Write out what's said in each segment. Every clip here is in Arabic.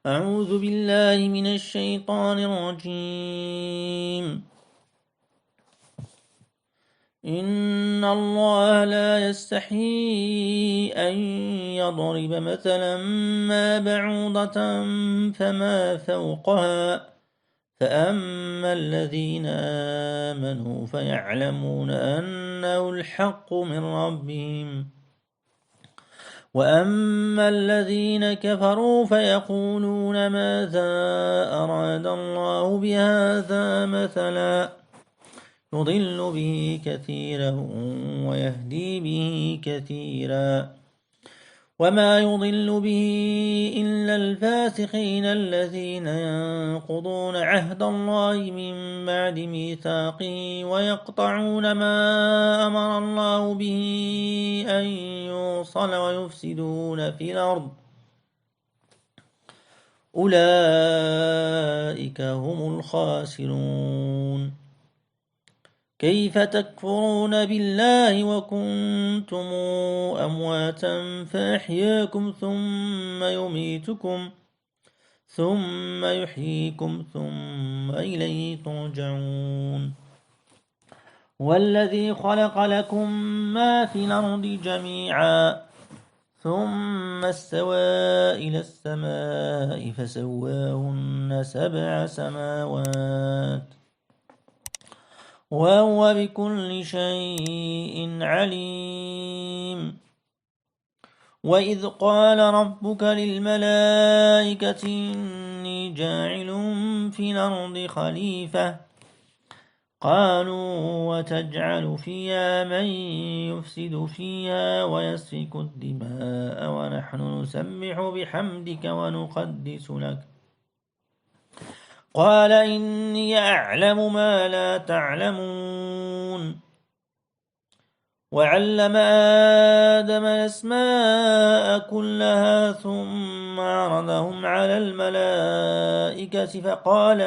أعوذ بالله من الشيطان الرجيم. إن الله لا يستحيي أن يضرب مثلا ما بعوضة فما فوقها فأما الذين آمنوا فيعلمون أنه الحق من ربهم وأما الذين كفروا فيقولون ماذا أراد الله بهذا مثلا يضل به كثيرا ويهدي به كثيرا وما يضل به إلا الفاسقين الذين ينقضون عهد الله من بعد ميثاقه ويقطعون ما أمر الله به أن يوصل ويفسدون في الأرض أولئك هم الخاسرون. كيف تكفرون بالله وكنتم أمواتا فأحياكم ثم يميتكم ثم يحييكم ثم إليه ترجعون. والذي خلق لكم ما في الأرض جميعا ثم استوى إلى السماء فسواهن 7 سماوات وهو بكل شيء عليم. وإذ قال ربك للملائكة إني جاعل في الأرض خليفة قالوا وتجعل فيها من يفسد فيها ويسفك الدماء ونحن نسبح بحمدك ونقدس لك قال إني أعلم ما لا تعلمون. وعلم آدم الأسماء كلها ثم عرضهم على الملائكة فقال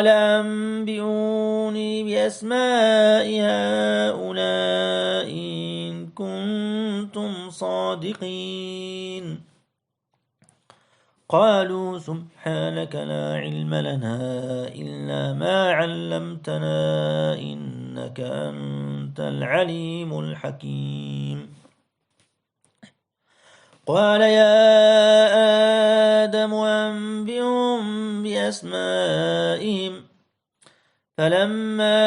أنبئوني بأسماء هؤلاء إن كنتم صادقين. قالوا سبحانك لا علم لنا إلا ما علمتنا إنك أنت العليم الحكيم. قال يا آدم أنبئهم بأسمائهم فلما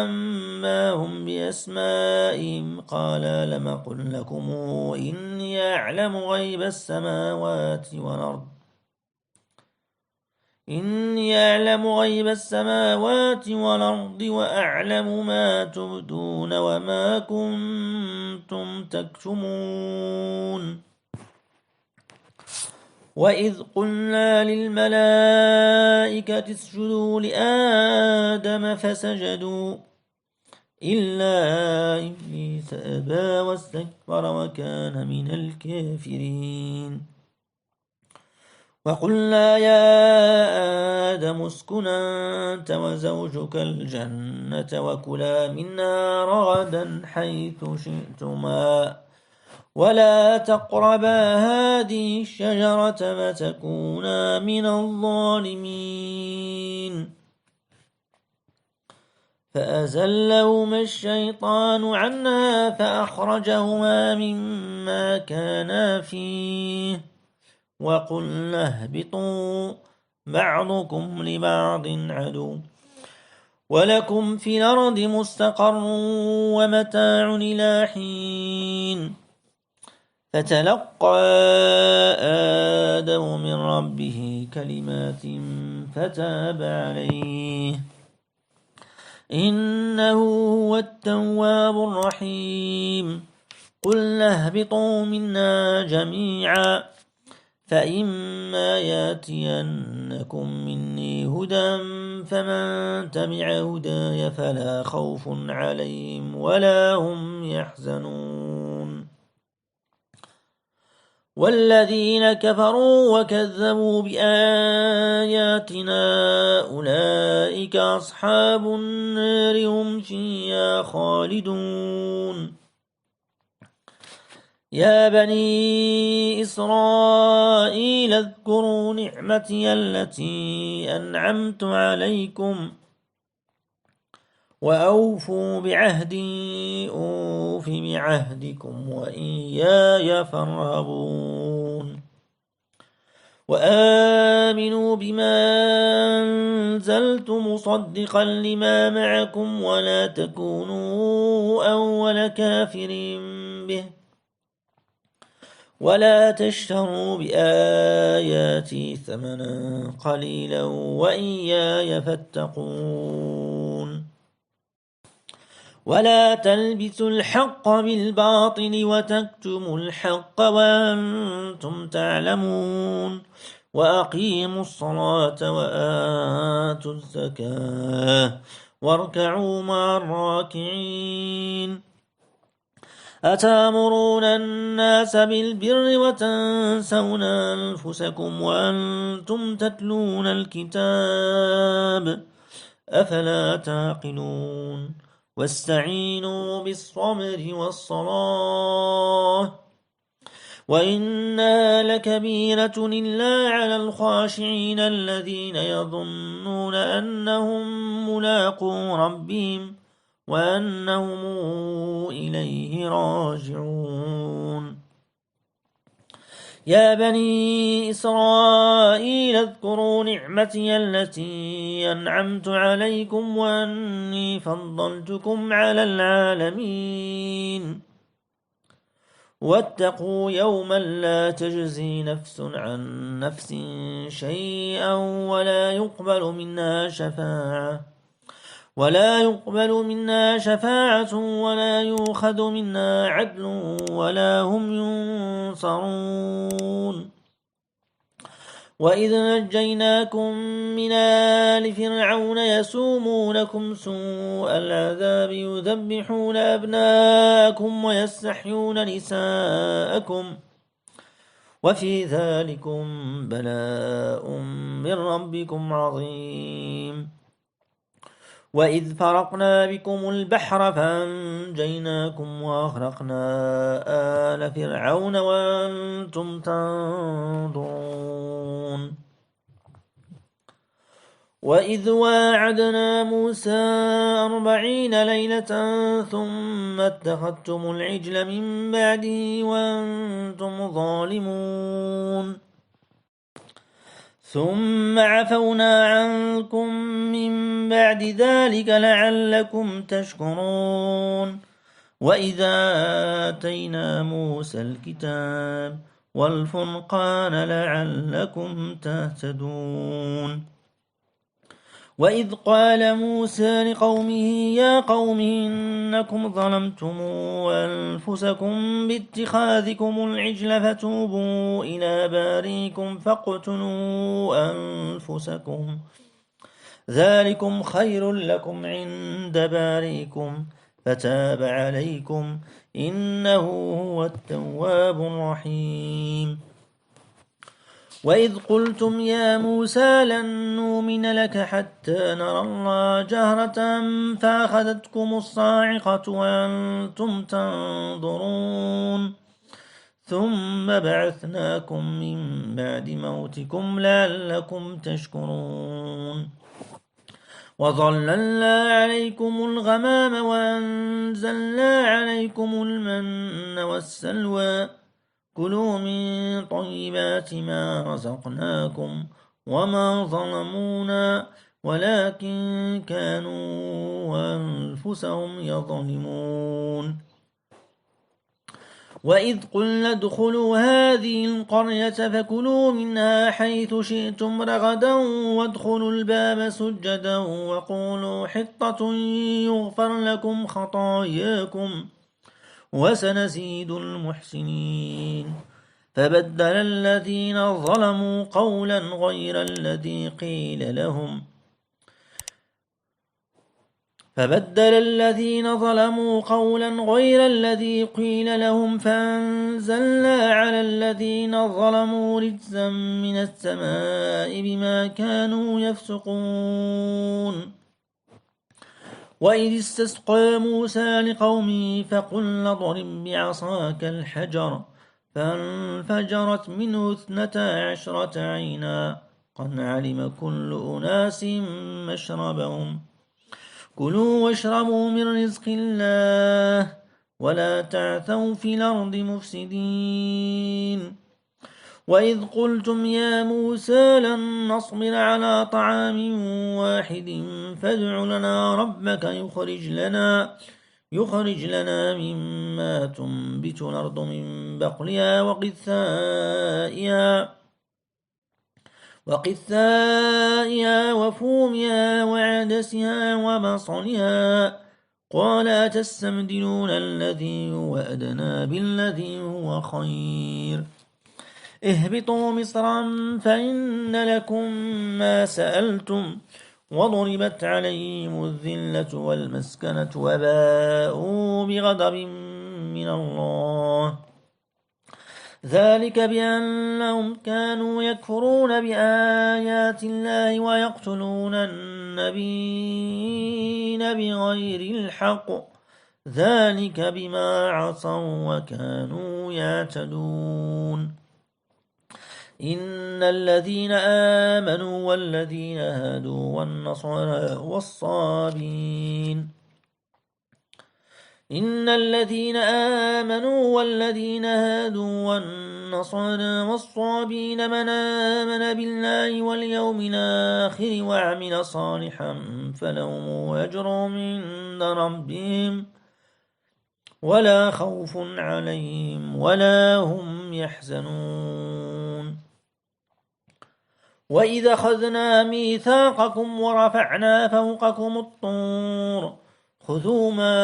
أنباهم بأسمائهم قال لم أقل لكم إني أعلم غيب السماوات والأرض وأعلم ما تبدون وما كنتم تكتمون. وإذ قلنا للملائكة اسجدوا لآدم فسجدوا إلا إبليس أبى واستكبر وكان من الكافرين. وقلنا يا آدم اسكن أنت وزوجك الجنة وكلا منها رغدا حيث شئتما ولا تقربا هذه الشجرة فتكونا من الظالمين. فأزلهما الشيطان عنها فأخرجهما مما كانا فيه وقلنا اهبطوا بعضكم لبعض عدو ولكم في الأرض مستقر ومتاع إلى حين. فتلقى آدم من ربه كلمات فتاب عليه إنه هو التواب الرحيم. قلنا اهبطوا منا جميعا فإما ياتينكم مني هدى فمن تبع هداي فلا خوف عليهم ولا هم يحزنون. والذين كفروا وكذبوا بآياتنا أولئك أصحاب النار هم فيها خالدون. يا بني إسرائيل اذكروا نعمتي التي أنعمت عليكم وأوفوا بعهدي أوف بعهدكم وإياي فارهبون وآمنوا بما أنزلت مصدقا لما معكم ولا تكونوا أول كافر به ولا تشتروا بآياتي ثمنا قليلا وإياي فاتقون ولا تلبسوا الحق بالباطل وتكتموا الحق وأنتم تعلمون وأقيموا الصلاة وآتوا الزكاة واركعوا مع الراكعين أتأمرون الناس بالبر وتنسون أنفسكم وأنتم تتلون الكتاب أفلا تعقلون واستعينوا بالصبر والصلاة وإنها لكبيرة إلا على الخاشعين الذين يظنون أنهم ملاقو ربهم وأنهم إليه راجعون يا بني إسرائيل اذكروا نعمتي التي أنعمت عليكم وأني فضلتكم على العالمين واتقوا يوما لا تجزي نفس عن نفس شيئا ولا يقبل منها شفاعة ولا يؤخذ منها عدل ولا هم ينصرون وإذ نجيناكم من آل فرعون يسومونكم سوء العذاب يذبحون أبناءكم ويستحيون نساءكم وفي ذلكم بلاء من ربكم عظيم وإذ فرقنا بكم البحر فأنجيناكم وأغرقنا آل فرعون وأنتم تنظرون وإذ واعدنا موسى 40 ليلة ثم اتخذتم العجل من بعده وأنتم ظالمون ثم عفونا عنكم من بعد ذلك لعلكم تشكرون وإذا آتينا موسى الكتاب والفرقان لعلكم تهتدون وإذ قال موسى لقومه يا قوم إنكم ظلمتم أنفسكم باتخاذكم العجل فتوبوا إلى باريكم فاقتلوا أنفسكم ذلكم خير لكم عند باريكم فتاب عليكم إنه هو التواب الرحيم وإذ قلتم يا موسى لن نؤمن لك حتى نرى الله جهرة فأخذتكم الصاعقة وأنتم تنظرون ثم بعثناكم من بعد موتكم لعلكم تشكرون وظللنا عليكم الغمام وأنزلنا عليكم المن والسلوى كلوا من طيبات ما رزقناكم وما ظلمونا ولكن كانوا أنفسهم يظلمون وإذ قلنا ادخلوا هذه القرية فكلوا منها حيث شئتم رغدا وادخلوا الباب سجدا وقولوا حطة يغفر لكم خطاياكم وسنزيد المحسنين فبدل الذين ظلموا قولا غير الذي قيل لهم فأنزلنا على الذين ظلموا رجزا من السماء بما كانوا يفسقون وإذ استسقى موسى لقومه فقل اضرب بعصاك الحجر فانفجرت منه 12 عينا قد علم كل أناس مشربهم كلوا واشربوا من رزق الله ولا تعثوا في الأرض مفسدين وإذ قلتم يا موسى لن نصبر على طعام واحد فادع لنا ربك يخرج لنا مما تنبت الأرض من بقلها وقثائها وفومها وعدسها وبصلها قال أتستبدلون الذي هو أدنى بالذي هو خير اهبطوا مصرا فإن لكم ما سألتم وضربت عليهم الذلة والمسكنة وباءوا بغضب من الله ذلك بأنهم كانوا يكفرون بآيات الله ويقتلون النبيين بغير الحق ذلك بما عصوا وكانوا يعتدون إن الذين آمنوا والذين هادوا والنصارى والصابين من آمن بالله واليوم الآخر وعمل صالحا فلهم أجرهم عند ربهم ولا خوف عليهم ولا هم يحزنون وإذا أخذنا ميثاقكم ورفعنا فوقكم الطور خذوا ما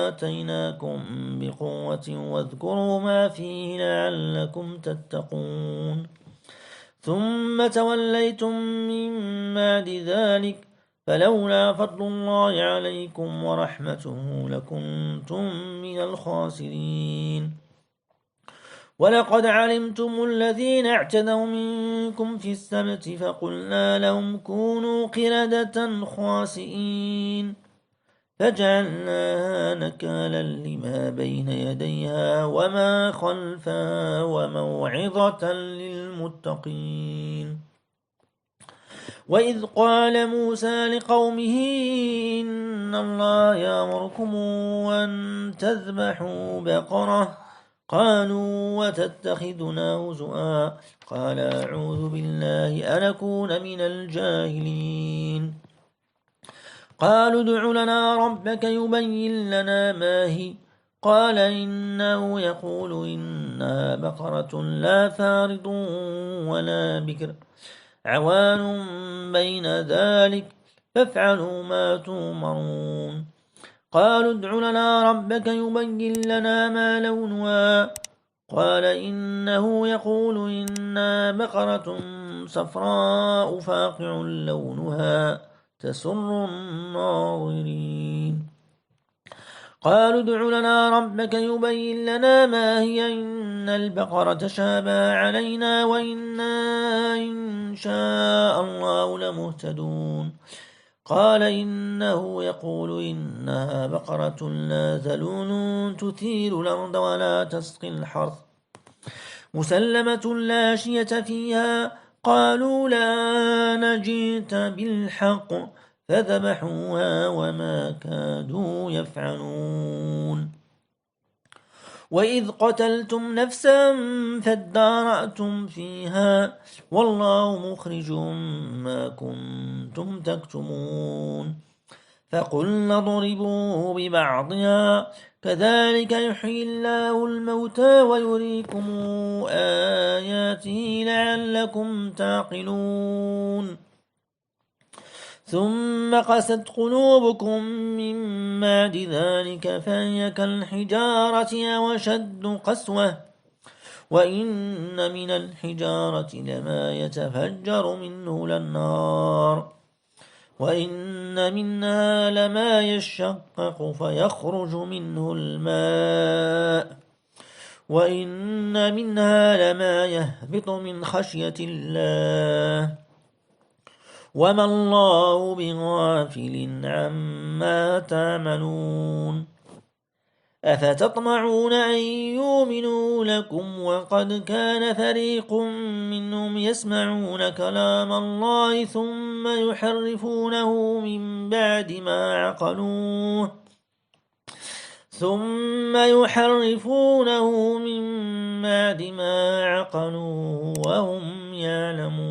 آتيناكم بقوة واذكروا ما فيه لعلكم تتقون ثم توليتم من بعد ذلك فلولا فضل الله عليكم ورحمته لكنتم من الخاسرين ولقد علمتم الذين اعتدوا منكم في السبت فقلنا لهم كونوا قردة خاسئين فجعلناها نكالا لما بين يديها وما خلفها وموعظة للمتقين وإذ قال موسى لقومه إن الله يأمركم أن تذبحوا بقرة قالوا وتتخذنا هزؤا قال أعوذ بالله أن أكون من الجاهلين قالوا ادع لنا ربك يبين لنا ما هي قال إنه يقول إنها بقرة لا فارض ولا بكر عوان بين ذلك فافعلوا ما تؤمرون قالوا ادع لنا ربك يبين لنا ما لونها قال إنه يقول إنها بقرة صفراء فاقع لونها تسر الناظرين قالوا ادع لنا ربك يبين لنا ما هي إن البقرة تشابه علينا وإنا إن شاء الله لمهتدون قال إنه يقول إنها بقرة لا ذلول تثير الأرض ولا تسقي الحرث مسلمة لا شية فيها قالوا لا نجيت بالحق فذبحوها وما كادوا يفعلون وإذ قتلتم نفسا فادارأتم فيها والله مخرج ما كنتم تكتمون فقلنا اضربوه ببعضها كذلك يحيي الله الموتى ويريكم آياته لعلكم تعقلون ثم قست قلوبكم من بعد ذلك فهي كالحجارة وشد قسوة وإن من الحجارة لما يتفجر منه الأنهار وإن منها لما يشقق فيخرج منه الماء وإن منها لما يهبط من خشية الله وما الله بغافل عما تعملون أفتطمعون أن يؤمنوا لكم وقد كان فريق منهم يسمعون كلام الله ثم يحرفونه من بعد ما عقلوه وهم يعلمون